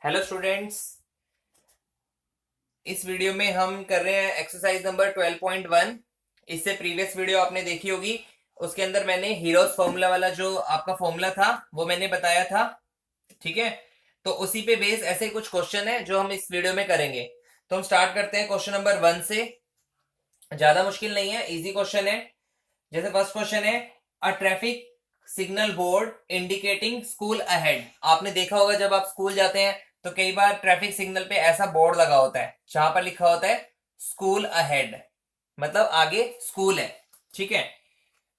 Hello students. इस video में हम कर रहे हैं एक्सरसाइज नंबर 12.1। इससे प्रीवियस वीडियो आपने देखी होगी, उसके अंदर मैंने हीरोज फॉर्मूला वाला जो आपका फॉर्मूला था वो मैंने बताया था। ठीक है, तो उसी पे बेस ऐसे कुछ क्वेश्चन है जो हम इस वीडियो में करेंगे। तो हम स्टार्ट करते हैं क्वेश्चन नंबर 1 से। ज्यादा मुश्किल नहीं है, इजी क्वेश्चन है। जैसे फर्स्ट क्वेश्चन है, a traffic signal board indicating school ahead. आपने देखा होगा जब आप स्कूल जाते हैं तो कई बार ट्रैफिक सिग्नल पे ऐसा बोर्ड लगा होता है जहां पर लिखा होता है स्कूल अहेड, मतलब आगे स्कूल है। ठीक है,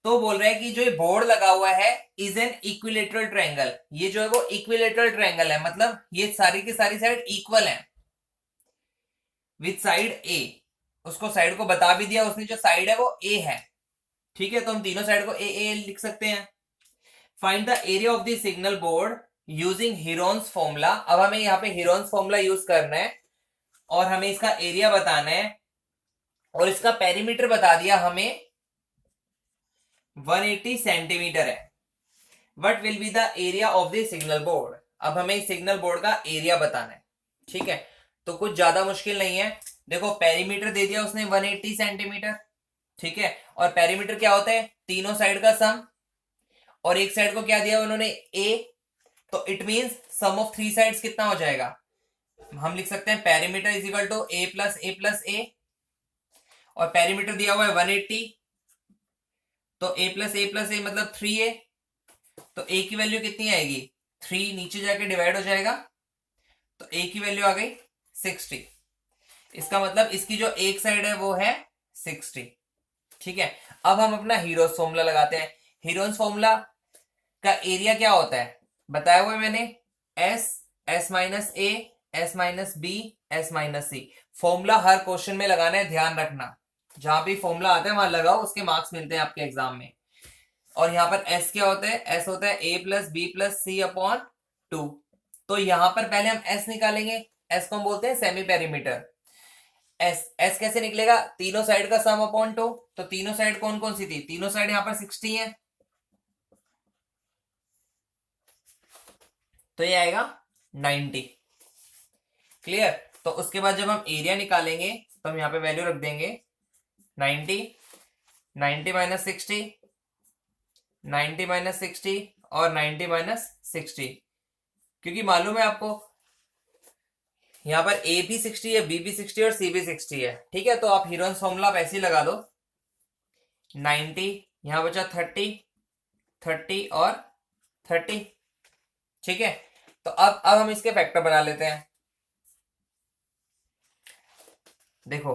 तो बोल रहा है कि जो ये बोर्ड लगा हुआ है इज एन इक्विलेटरल ट्रायंगल। ये जो है वो इक्विलेटरल ट्रायंगल है, मतलब ये सारी की सारी साइड इक्वल है विथ साइड ए। उसको साइड को बता भी दिया उसने, जो साइड है वो ए है। ठीक है, तो हम तीनों साइड को ए ए लिख सकते हैं। Find the area of the signal board using Heron's formula. अब हमें यहाँ पे हीरोन्स फॉर्मूला यूज करना है और हमें इसका एरिया बताना है, और इसका पेरीमीटर बता दिया हमें 180 सेंटीमीटर है। What will be the area of the signal board. अब हमें सिग्नल बोर्ड का एरिया बताना है। ठीक है, तो कुछ ज्यादा मुश्किल नहीं है। देखो पेरीमीटर दे दिया उसने 180 सेंटीमीटर। ठीक है, और पेरीमीटर क्या होता है, तीनों साइड का सम, और एक साइड को क्या दिया उन्होंने ए। तो it means sum of three sides कितना हो जाएगा, हम लिख सकते हैं perimeter is equal to a plus a plus a, और पेरीमीटर दिया हुआ है 180, तो ए प्लस ए मतलब 3a। तो ए की वैल्यू कितनी आएगी, 3 नीचे जाके डिवाइड हो जाएगा, तो ए की वैल्यू आ गई 60। इसका मतलब इसकी जो एक साइड है वो है 60। ठीक है, अब हम अपना हीरोज फॉर्मूला लगाते हैं। हीरोज फॉर्मूला का एरिया क्या होता है बताया हुआ है मैंने, s, s minus a, s minus b, s minus c. Formula हर क्वेश्चन में लगाना है, ध्यान रखना। जहां भी फॉर्मूला आता है वहां लगाओ, उसके मार्क्स मिलते हैं आपके एग्जाम में। और यहाँ पर एस क्या होता है, एस होता है ए प्लस बी प्लस सी अपॉन 2। तो यहां पर पहले हम एस निकालेंगे। एस को हम बोलते हैं सेमी पेरीमीटर। एस एस कैसे निकलेगा, तीनों साइड का सम अपॉन 2। तो तीनों साइड कौन कौन सी थी, तीनों साइड यहाँ पर 60 है, तो ये आएगा 90। क्लियर। तो उसके बाद जब हम एरिया निकालेंगे तो हम यहाँ पे वैल्यू रख देंगे 90, 90 माइनस 60, 90 माइनस 60 और 90 माइनस 60। क्योंकि मालूम है आपको यहाँ पर ए भी 60 है, बी भी 60 और सी भी 60 है। ठीक है, तो आप हीरोन्स फॉर्मूला आप ऐसे ही लगा दो, 90, यहाँ बचा 30, 30 और 30। ठीक है, तो अब हम इसके फैक्टर बना लेते हैं। देखो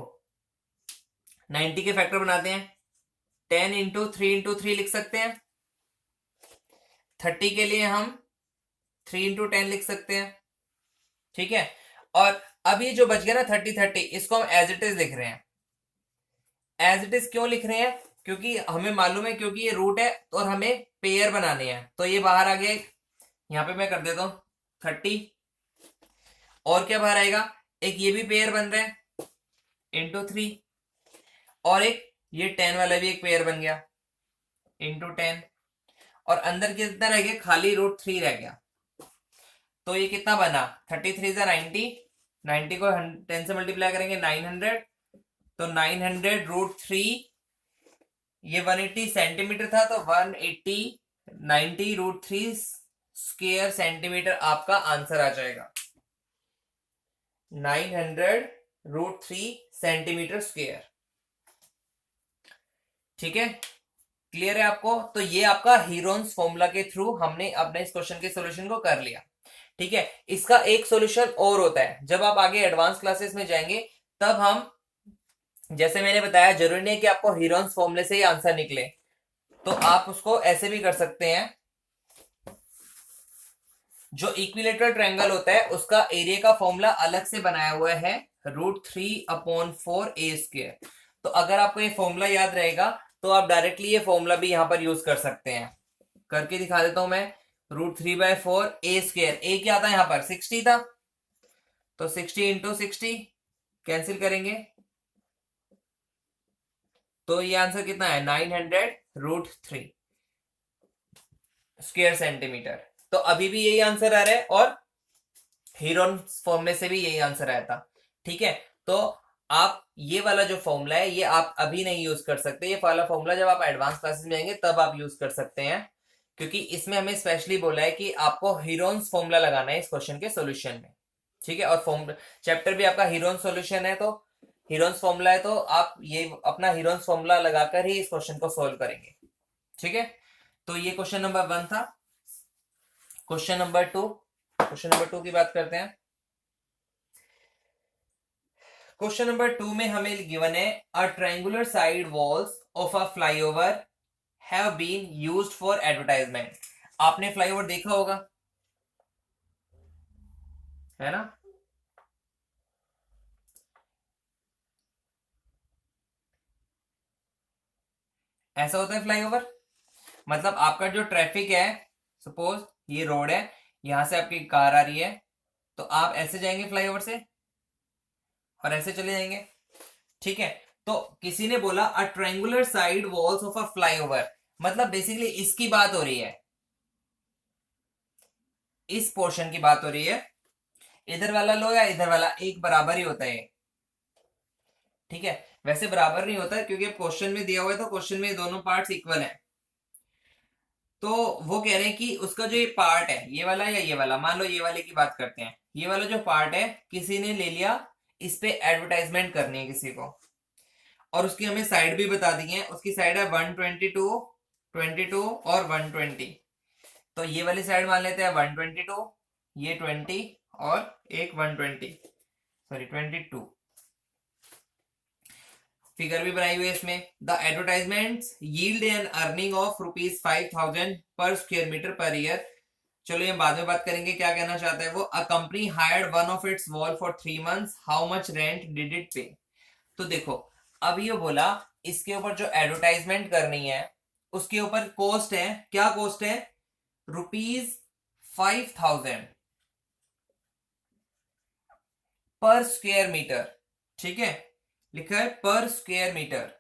90 के फैक्टर बनाते हैं, 10 इंटू थ्री लिख सकते हैं। 30 के लिए हम 3 इंटू 10 लिख सकते हैं। ठीक है, और अब ये जो बच गया ना 30 इसको हम एज इट इज लिख रहे हैं। एज इट इज क्यों लिख रहे हैं, क्योंकि हमें मालूम है, क्योंकि ये रूट है और हमें पेयर बनाने हैं, तो ये बाहर आ गया। यहां पे मैं कर देता हूं 30, और क्या बाहर आएगा, एक ये भी पेयर बन रहा है इंटू 3, और एक ये 10 वाला भी एक पेयर बन गया इंटू 10, और अंदर कितना रह गया, खाली रूट 3 रह गया। तो ये कितना बना, 33 90 को 10 से मल्टीप्लाई करेंगे 900, तो 900 रूट 3, ये 180 सेंटीमीटर था, तो 180 90 रूट 3 स्क्वायर सेंटीमीटर आपका आंसर आ जाएगा, 900 रूट 3 सेंटीमीटर स्क्वायर। ठीक है, क्लियर है आपको। तो ये आपका हीरोन्स फॉर्मूला के थ्रू हमने अपने इस क्वेश्चन के सॉल्यूशन को कर लिया। ठीक है, इसका एक सॉल्यूशन और होता है, जब आप आगे एडवांस क्लासेस में जाएंगे तब हम, जैसे मैंने बताया, जरूरी नहीं है कि आपको हीरोन्स फॉर्मूले से ही आंसर निकले, तो आप उसको ऐसे भी कर सकते हैं। जो इक्विलेटरल ट्रायंगल होता है उसका एरिया का फॉर्मूला अलग से बनाया हुआ है, रूट 3/4 a²। तो अगर आपको ये फॉर्मूला याद रहेगा तो आप डायरेक्टली ये फॉर्मूला भी यहां पर यूज कर सकते हैं। करके दिखा देता हूं मैं, रूट 3/4 a²। ए क्या था, यहां पर 60 था, तो 60 इंटू 60 कैंसिल करेंगे, तो ये आंसर कितना है, 900 रूट 3 स्क्वायर सेंटीमीटर। तो अभी भी यही आंसर आ रहा है, और हीरोन्स फॉर्मूले से भी यही आंसर आया था। ठीक है, तो आप ये वाला जो फॉर्मूला है ये आप अभी नहीं यूज कर सकते, ये वाला फॉर्मूला जब आप एडवांस क्लासेस में आएंगे तब आप यूज कर सकते हैं, क्योंकि इसमें हमें स्पेशली बोला है कि आपको हीरोन्स फॉर्मूला लगाना है इस क्वेश्चन के सॉल्यूशन में। ठीक है, और फॉर्मूला चैप्टर भी आपका हीरोन्स सॉल्यूशन है, तो हीरोन्स फॉर्मूला है, तो आप ये अपना हीरोन्स फॉर्मूला लगाकर ही इस क्वेश्चन को सोल्व करेंगे। ठीक है, तो ये क्वेश्चन नंबर 1 था। क्वेश्चन नंबर 2, क्वेश्चन नंबर 2 की बात करते हैं। क्वेश्चन नंबर 2 में हमें गिवन है a triangular side walls of a flyover have been used for advertisement. आपने फ्लाईओवर देखा होगा, है ना? ऐसा होता है फ्लाईओवर, मतलब आपका जो ट्रैफिक है, सपोज ये रोड है, यहां से आपकी कार आ रही है, तो आप ऐसे जाएंगे फ्लाईओवर से और ऐसे चले जाएंगे। ठीक है, तो किसी ने बोला अ triangular side walls of a flyover, मतलब बेसिकली इसकी बात हो रही है, इस पोर्शन की बात हो रही है। इधर वाला लो या इधर वाला, एक बराबर ही होता है। ठीक है, वैसे बराबर नहीं होता क्योंकि अब क्वेश्चन में दिया हुआ है, तो क्वेश्चन में दोनों पार्ट्स इक्वल हैं। तो वो कह रहे हैं कि उसका जो ये पार्ट है, ये वाला या ये वाला, मान लो ये वाले की बात करते हैं, ये वाला जो पार्ट है किसी ने ले लिया, इस पे एडवर्टाइजमेंट करनी है किसी को, और उसकी हमें साइड भी बता दी है, उसकी साइड है 122, 22 और 120। तो ये वाली साइड मान लेते हैं 122, ये 20 और एक 120, सॉरी 22। फिगर भी बनाई हुई है इसमें। The advertisement yield an earning of ₹5,000 पर स्क्वायर मीटर पर ईयर। चलो ये बाद में बात करेंगे क्या कहना चाहता है वो। A company hired one of it's wall for 3 months, how much rent did it पे। तो देखो, अब ये बोला इसके ऊपर जो एडवर्टाइजमेंट करनी है उसके ऊपर कॉस्ट है, क्या कॉस्ट है? ₹5,000 पर स्क्वायर मीटर। ठीक है, लिखा है पर स्क्वायर मीटर।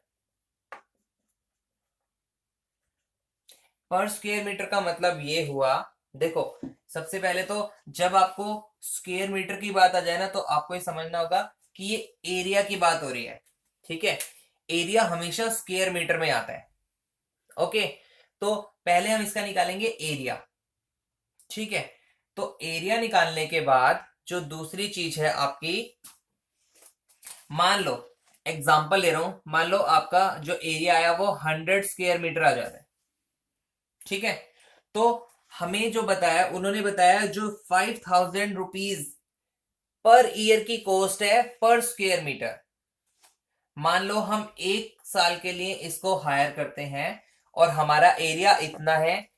पर स्क्वायर मीटर का मतलब ये हुआ, देखो सबसे पहले तो जब आपको स्क्वायर मीटर की बात आ जाए ना, तो आपको ये समझना होगा कि ये एरिया की बात हो रही है। ठीक है, एरिया हमेशा स्क्वायर मीटर में आता है। ओके, तो पहले हम इसका निकालेंगे एरिया। ठीक है, तो एरिया निकालने के बाद जो दूसरी चीज है आपकी, मान लो एग्जांपल ले रहा हूं, मान लो आपका जो एरिया आया वो 100 स्क्वायर मीटर आ जाता है। ठीक है, तो हमें जो बताया, उन्होंने बताया जो ₹5,000 पर ईयर की कॉस्ट है पर स्क्वायर मीटर। मान लो हम 1 साल के लिए इसको हायर करते हैं और हमारा एरिया इतना है,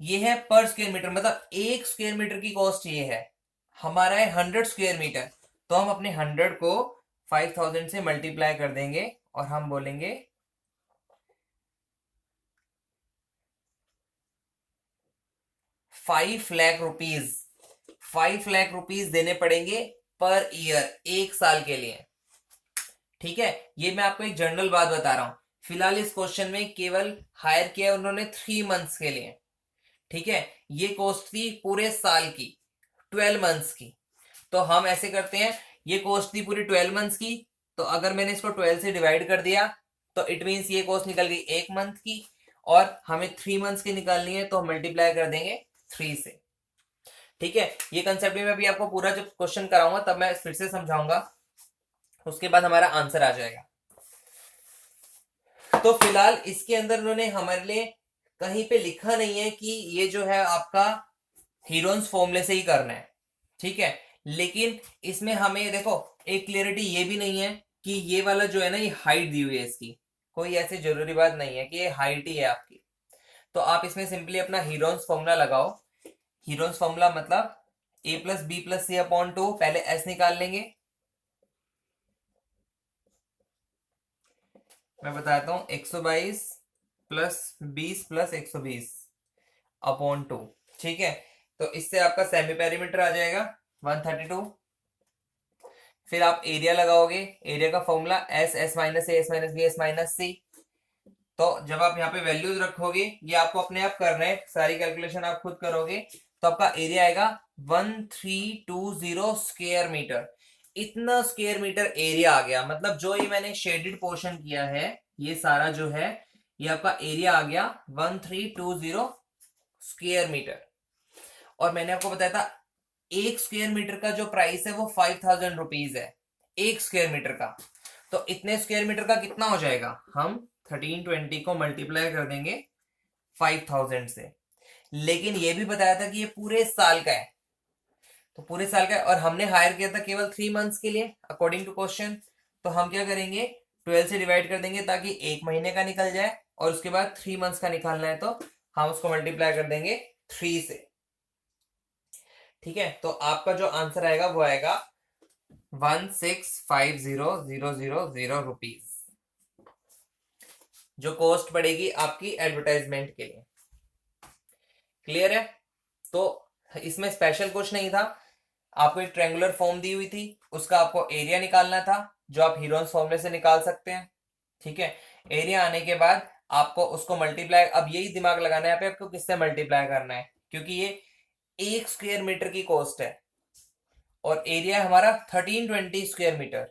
ये है पर स्क्वायर मीटर, मतलब 1 स्क्वायर मीटर की कॉस्ट ये है, हमारा है 100 स्क्वायर मीटर। तो हम अपने 100 को 5,000 से मल्टीप्लाई कर देंगे और हम बोलेंगे 5 लाख रुपीज, 5 लाख रुपीज देने पड़ेंगे पर ईयर 1 साल के लिए। ठीक है, ये मैं आपको एक जनरल बात बता रहा हूं, फिलहाल इस क्वेश्चन में केवल हायर किया उन्होंने 3 मंथ्स के लिए। ठीक है, ये कॉस्ट थी पूरे साल की, 12 मंथ्स की। तो हम ऐसे करते हैं, ये कॉस्ट थी पूरी 12 मंथ्स की, तो अगर मैंने इसको 12 से डिवाइड कर दिया तो इट मीन्स ये कॉस्ट निकल गई 1 मंथ की, और हमें 3 मंथ्स की निकालनी है तो हम मल्टीप्लाई कर देंगे 3 से। ठीक है, ये कंसेप्ट में मैं अभी आपको पूरा जब क्वेश्चन कराऊंगा तब मैं फिर से समझाऊंगा, उसके बाद हमारा आंसर आ जाएगा। तो फिलहाल इसके अंदर उन्होंने हमारे लिए कहीं पे लिखा नहीं है कि ये जो है आपका हीरोन्स फॉर्मूले से ही करना है। ठीक है, लेकिन इसमें हमें देखो एक क्लियरिटी ये भी नहीं है कि ये वाला जो है ना ये हाइट दी हुई है इसकी, कोई ऐसी जरूरी बात नहीं है कि ये हाइट ही है आपकी। तो आप इसमें सिंपली अपना हीरोन्स फॉर्मूला लगाओ। हीरोन्स फॉर्मूला मतलब a+b+c/2, पहले s निकाल लेंगे, मैं बताता हूं 122 प्लस 20 प्लस 120/2। ठीक है, तो इससे आपका सेमी पेरीमीटर आ जाएगा 132। फिर आप एरिया लगाओगे, एरिया का फॉर्मूला S/S-A/S-B/S-C। तो जब आप यहाँ पे वैल्यूज रखोगे, ये आपको अपने आप करना है, सारी कैलकुलेशन आप खुद करोगे, तो आपका एरिया आएगा 1320 स्क्वायर मीटर। इतना स्क्वायर मीटर एरिया आ गया, मतलब जो ये मैंने शेडेड पोर्शन किया है ये सारा जो है ये आपका एरिया आ गया 1320 स्क्वायर मीटर। और मैंने आपको बताया था एक स्क्वायर मीटर का जो प्राइस है वो 5000 रुपीज है, एक स्क्वायर मीटर का। तो इतने स्क्वायर मीटर का कितना हो जाएगा, हम 1320 को मल्टीप्लाई कर देंगे 5000 से। लेकिन ये भी बताया था कि ये पूरे साल का है, तो पूरे साल का है और हमने हायर किया था केवल 3 मंथ्स के लिए अकॉर्डिंग टू क्वेश्चन। तो हम क्या करेंगे, 12 से डिवाइड कर देंगे ताकि एक महीने का निकल जाए, और उसके बाद 3 मंथ्स का निकालना है तो हम उसको मल्टीप्लाई कर देंगे 3 से। ठीक है, तो आपका जो आंसर आएगा वो आएगा 1650,000 रुपीज, जो कॉस्ट पड़ेगी आपकी एडवर्टाइजमेंट के लिए। क्लियर है? तो इसमें स्पेशल कुछ नहीं था, आपको एक ट्रायंगुलर फॉर्म दी हुई थी, उसका आपको एरिया निकालना था जो आप हीरोन्स फॉर्मूले से निकाल सकते हैं। ठीक है, एरिया आने के बाद आपको उसको मल्टीप्लाई, अब यही दिमाग लगाना है यहाँ पे आपको किससे मल्टीप्लाई करना है, क्योंकि ये एक स्क्वायर मीटर की कॉस्ट है और एरिया हमारा 1320 स्क्वायर मीटर।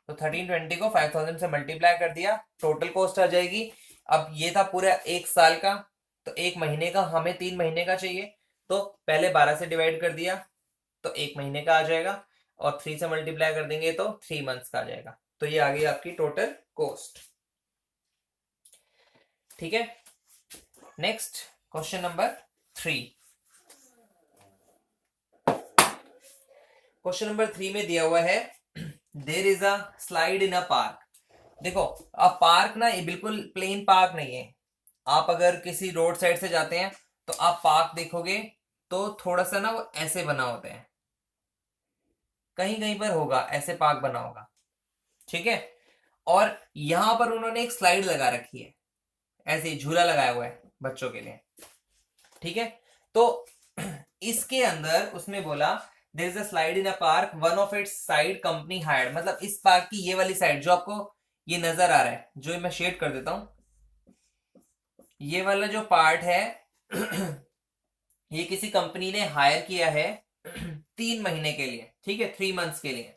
तो 1320 को 5000 से मल्टीप्लाई कर दिया, टोटल कॉस्ट आ जाएगी। अब ये था पूरा एक साल का, तो एक महीने का हमें 3 महीने का चाहिए, तो पहले 12 से डिवाइड कर दिया तो एक महीने का आ जाएगा, और 3 से मल्टीप्लाई कर देंगे तो 3 मंथ्स का आ जाएगा। तो ये आ गई आपकी टोटल कॉस्ट। ठीक है, next question number 3। Question number 3 में दिया हुआ है there is a slide in a park. देखो, अब पार्क ना ये बिल्कुल प्लेन पार्क नहीं है। आप अगर किसी रोड साइड से जाते हैं तो आप पार्क देखोगे तो थोड़ा सा ना वो ऐसे बना होता है, कहीं कहीं पर होगा ऐसे पार्क बना होगा। ठीक है, और यहां पर उन्होंने एक स्लाइड लगा रखी है, ऐसे ही झूला लगाया हुआ है बच्चों के लिए। ठीक है, तो इसके अंदर उसने बोला there is a slide in a park, one of its side company hired, मतलब इस पार्क की ये वाली साइड जो आपको ये नजर आ रहा है, जो मैं शेड कर देता हूं, ये वाला जो पार्ट है ये किसी कंपनी ने हायर किया है 3 महीने के लिए। ठीक है, 3 मंथ्स के लिए,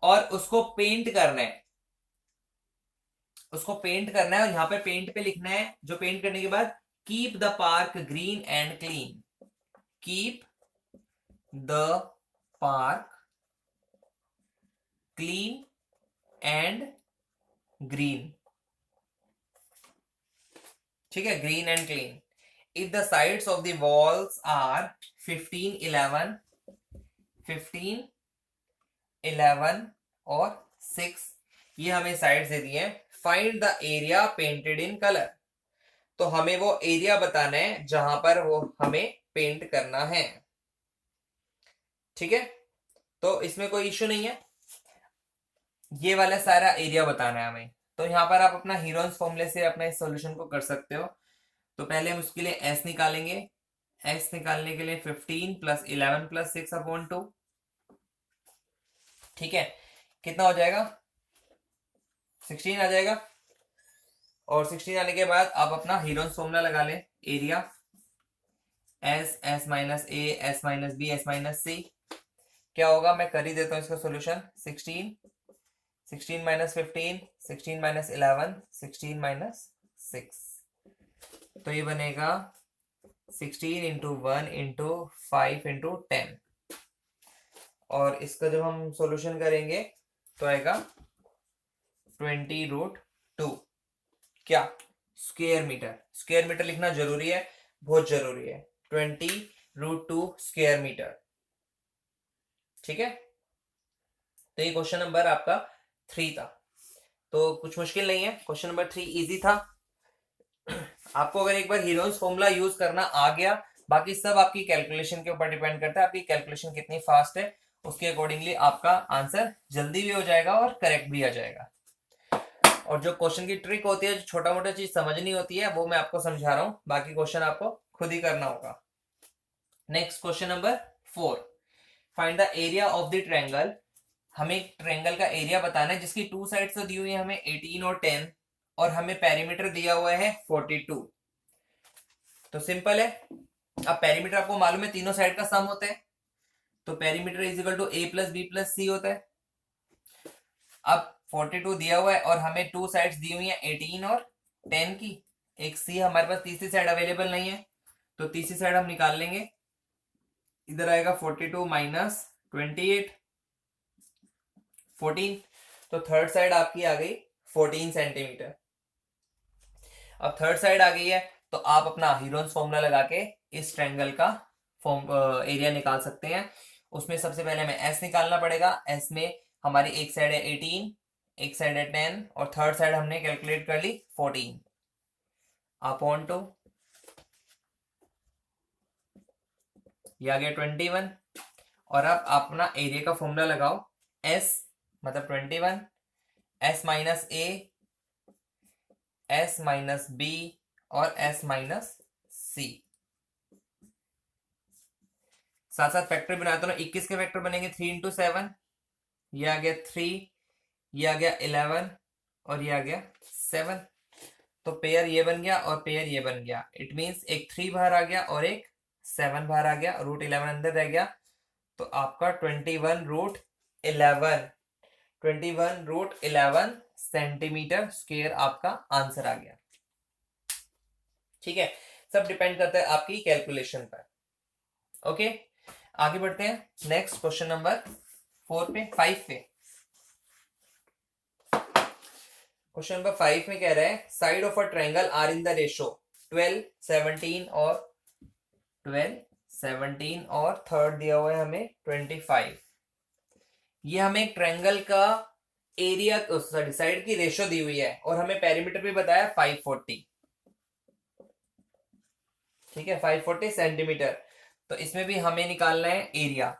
और उसको पेंट करना है, उसको पेंट करना है, और यहां पे पेंट पे लिखना है, जो पेंट करने के बाद keep the park green and clean, keep the park clean and green. ठीक है, green and clean. If the sides of the walls are 15, 11, 15, 11 और 6, ये हमें साइड दे दिए हैं। Find the area painted in colour, तो हमें वो एरिया बताना है जहां पर वो हमें पेंट करना है। ठीक है, तो इसमें कोई इश्यू नहीं है, ये वाला सारा एरिया बताना है हमें। तो यहां पर आप अपना हीरोन्स फॉर्मूले से अपना इस सॉल्यूशन को कर सकते हो। तो पहले हम उसके लिए एस निकालेंगे, एस निकालने के लिए 15 प्लस 11 प्लस 6/2। ठीक है, कितना हो जाएगा, 16 आ जाएगा। और 16 आने के बाद आप अपना हीरोन्स फॉर्मूला लगा लें, area s, s minus a, s minus b, s minus c. क्या होगा, मैं कर ही देता हूं इसका सॉल्यूशन। 16, 16 माइनस 15, 16 माइनस 11, 16 माइनस 6, तो ये बनेगा 16 इंटू 1 इंटू 5 इंटू 10, और इसका जब हम सॉल्यूशन करेंगे तो आएगा 20√2। क्या, स्क्वायर मीटर, स्क्वायर मीटर लिखना जरूरी है, बहुत जरूरी है, 20√2 स्क्वायर मीटर। ठीक है, तो ये क्वेश्चन नंबर आपका 3 था। तो कुछ मुश्किल नहीं है, क्वेश्चन नंबर 3 इजी था। आपको अगर एक बार हीरोन्स फॉर्मूला यूज करना आ गया, बाकी सब आपकी कैलकुलेशन के ऊपर डिपेंड करता है, आपकी कैलकुलेशन कितनी फास्ट है, उसके अकॉर्डिंगली आपका आंसर जल्दी भी हो जाएगा और करेक्ट भी आ जाएगा। और जो क्वेश्चन की ट्रिक होती है, जो छोटा मोटा चीज समझनी होती है, वो मैं आपको समझा रहा हूं, बाकी क्वेश्चन आपको खुद ही करना होगा। Next question number 4, find the area of the triangle. हमें ट्रायंगल का एरिया बताना है जिसकी टू साइड्स तो दी हुई है हमें 18 और 10, और हमें पेरीमीटर दिया हुआ है 42। तो सिंपल है, अब पेरीमीटर आपको मालूम है तीनों साइड का सम होता है, तो perimeter is equal to a plus b plus c होता है। अब 42 दिया हुआ है और हमें टू साइड्स दी हुई है 18 और 10 की, एक सी हमारे पास तीसरी साइड अवेलेबल नहीं है, तो तीसरी साइड हम निकाल लेंगे। इधर आएगा 42 माइनस 28 14, तो थर्ड साइड आपकी आ गई 14 सेंटीमीटर। अब थर्ड साइड आ गई है तो आप अपना हीरोन्स फॉर्मूला लगा के इस ट्रायंगल का एरिया निकाल सकते हैं। उसमें सबसे पहले हमें एस निकालना पड़ेगा। एस में हमारी एक साइड है 18, एक साइड है 10 और थर्ड साइड हमने कैलकुलेट कर ली 14 अपॉन 2, ये आ गया 21। और अब अपना एरिया का फॉर्मूला लगाओ, एस मतलब 21, S minus a, s minus B और एस माइनस सी। साथ साथ फैक्टर बनाते हो, 21 के फैक्टर बनेंगे 3 इंटू 7, ये आ गया 3, ये आ गया 11 और ये आ गया 7। तो पेयर ये बन गया और पेयर ये बन गया। इट मींस एक 3 बाहर आ गया और एक 7 बाहर आ गया, रूट 11 अंदर रह गया। तो आपका 21 रूट 11 सेंटीमीटर स्क्वायर आपका आंसर आ गया। ठीक है, सब डिपेंड करता है आपकी कैलकुलेशन पर। ओके, आगे बढ़ते हैं नेक्स्ट क्वेश्चन नंबर 5 पे। क्वेश्चन नंबर 5 में कह रहे हैं side of a triangle are in the ratio 12 17 और थर्ड दिया हुआ है हमें 25। ये हमें एक ट्रायंगल का एरिया सॉरी साइड की रेशो दी हुई है और हमें पेरीमीटर भी बताया 540। ठीक है, 540 सेंटीमीटर। तो इसमें भी हमें निकालना है एरिया।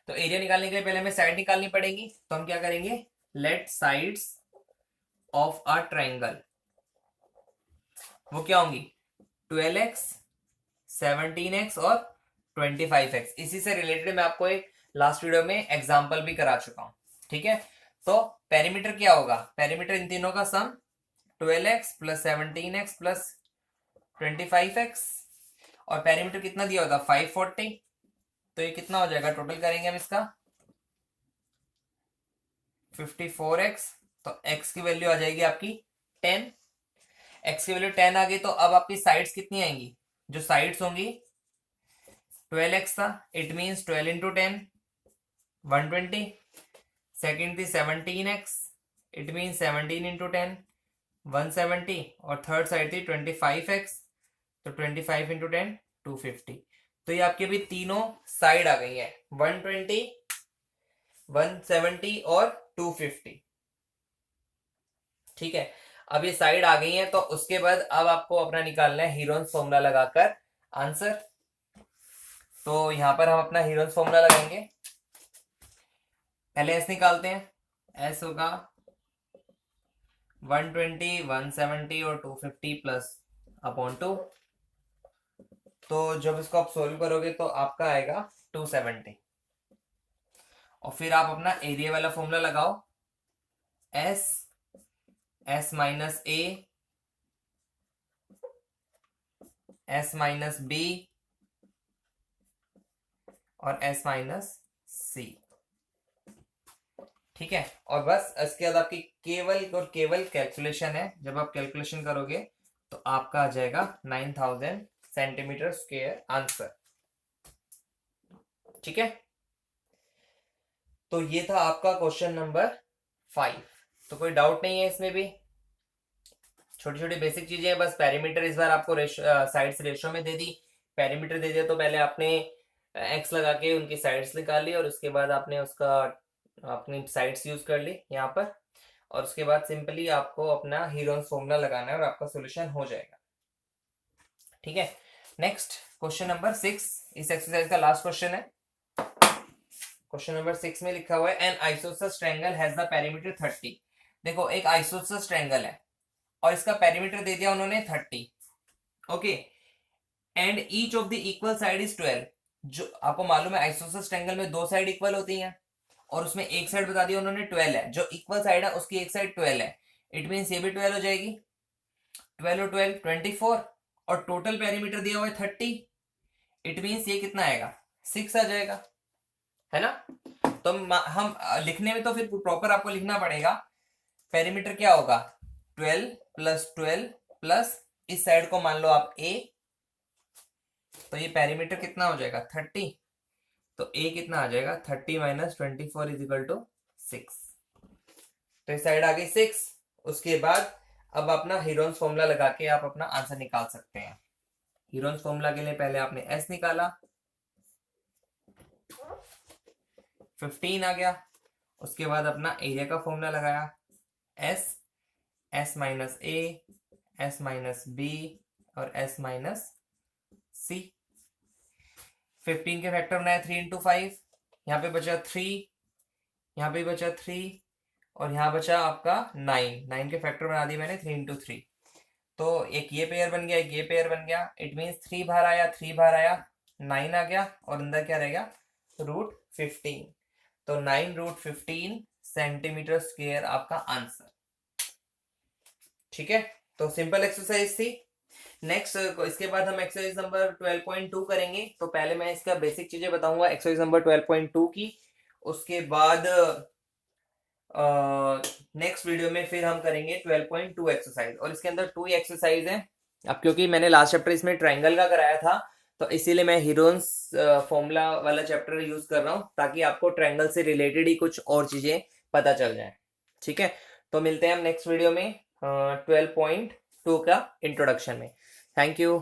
तो एरिया निकालने के लिए पहले हमें साइड निकालनी पड़ेगी, तो हम क्या करेंगे, let sides of a triangle, वो क्या होंगी 12x 17x और 25x। इसी से रिलेटेड मैं आपको एक लास्ट वीडियो में एग्जांपल भी करा चुका हूं। ठीक है, तो पेरीमीटर क्या होगा, पेरीमीटर इन तीनों का सम 12x plus 17x plus 25x और पेरीमीटर कितना दिया होगा 540। तो ये कितना हो जाएगा, टोटल करेंगे हम इसका 54x। तो x की वैल्यू आ जाएगी आपकी 10, x की वैल्यू 10 आ गई। तो अब आपकी साइड्स कितनी आएंगी, जो साइड्स होंगी 12x था, इट मींस 12 इंटू 10 120। सेकेंड थी 17x, इट मींस 17 इंटू 10 170 और थर्ड साइड थी 25x, तो 25 इंटू 10 250। तो ये आपके भी तीनों साइड आ गई है 120 170 और 250। ठीक है, अब ये साइड आ गई है तो उसके बाद अब आपको अपना निकालना है हीरोन्स फॉर्मूला लगाकर आंसर। तो यहां पर हम अपना हीरोन्स फॉर्मूला लगाएंगे। पहले एस निकालते हैं, एस होगा 120 170 और 250 प्लस अपॉन 2। तो जब इसको आप सोल्व करोगे तो आपका आएगा 270 और फिर आप अपना एरिया वाला फॉर्मूला लगाओ, S minus a, s minus B और एस माइनस सी। ठीक है, और बस इसके बाद आपकी केवल और केवल कैलकुलेशन है। जब आप कैलकुलेशन करोगे तो आपका आ जाएगा 9000 सेंटीमीटर स्क्वायर आंसर। ठीक है, तो ये था आपका क्वेश्चन नंबर 5। तो कोई डाउट नहीं है इसमें भी, छोटी छोटी बेसिक चीजें हैं। बस पेरीमीटर इस बार आपको साइड्स रेशो में दे दी, पेरीमीटर दे दिया तो पहले आपने एक्स लगा के उनकी साइड्स निकाल ली और उसके बाद आपने उसका अपनी साइड्स यूज कर ली यहाँ पर, और उसके बाद सिंपली आपको अपना हीरोन्स फॉर्मूला लगाना है और आपका सॉल्यूशन हो जाएगा। ठीक है, नेक्स्ट क्वेश्चन नंबर 6, इस एक्सरसाइज का लास्ट क्वेश्चन है। क्वेश्चन नंबर 6 में लिखा हुआ है N isosceles triangle has the perimeter 30। देखो एक आइसोसेलेस ट्रायंगल है और इसका पेरीमीटर दे दिया उन्होंने 30। Okay, and each of the equal side is 12। जो आपको मालूम है आइसोसेलेस ट्रायंगल में दो साइड इक्वल होती हैं और उसमें एक साइड बता दिया उन्होंने 12 है, जो इक्वल साइड है उसकी एक साइड 12 है। इट मींस ये भी 12 हो जाएगी, 12 और 12 24 और टोटल पेरीमीटर दिया हुआ है 30। इट मीन्स ये कितना आएगा 6 आ जाएगा, है ना। तो हम लिखने में तो फिर प्रॉपर आपको लिखना पड़ेगा। पेरीमीटर क्या होगा 12 प्लस 12 प्लस इस साइड को मान लो आप a, तो ये पेरीमीटर कितना हो जाएगा 30। तो a कितना आ जाएगा 30 माइनस 24 इज इक्वल टू 6। तो इस साइड आ गई 6। उसके बाद अब अपना हीरोन्स फॉर्मूला लगा के आप अपना आंसर निकाल सकते हैं। हीरोन्स फॉर्मूला के लिए पहले आपने s निकाला, 15 आ गया। उसके बाद अपना एरिया का फॉर्मूला लगाया, s minus a, s minus b और s माइनस c। 15 के फैक्टर बनाया 3 इंटू 5, यहाँ पे बचा 3, यहाँ पे बचा 3 और यहाँ बचा आपका 9 के फैक्टर बना दिए मैंने 3 इंटू 3। तो एक ये पेयर बन गया, एक ये पेयर बन गया। इट मीन्स 3 बाहर आया, 3 बाहर आया, 9 आ गया और अंदर क्या रहेगा √15। तो 9√15 सेंटीमीटर स्क्वायर आपका आंसर। ठीक है, तो सिंपल एक्सरसाइज थी। नेक्स्ट इसके बाद हम एक्सरसाइज नंबर 12.2 करेंगे। तो पहले मैं इसका बेसिक चीजें बताऊंगा एक्सरसाइज नंबर 12.2 की। उसके बाद नेक्स्ट वीडियो में फिर हम करेंगे 12.2 एक्सरसाइज, और इसके अंदर 2 एक्सरसाइज हैं। अब क्योंकि मैंने लास्ट चैप्टर इसमें ट्रायंगल का कराया था, तो इसीलिए मैं हीरोन्स फॉर्मूला वाला चैप्टर यूज कर रहा हूँ, ताकि आपको ट्रायंगल से रिलेटेड ही कुछ और चीजें पता चल जाए। ठीक है, तो मिलते हैं हम नेक्स्ट वीडियो में 12.2 का इंट्रोडक्शन में। Thank you.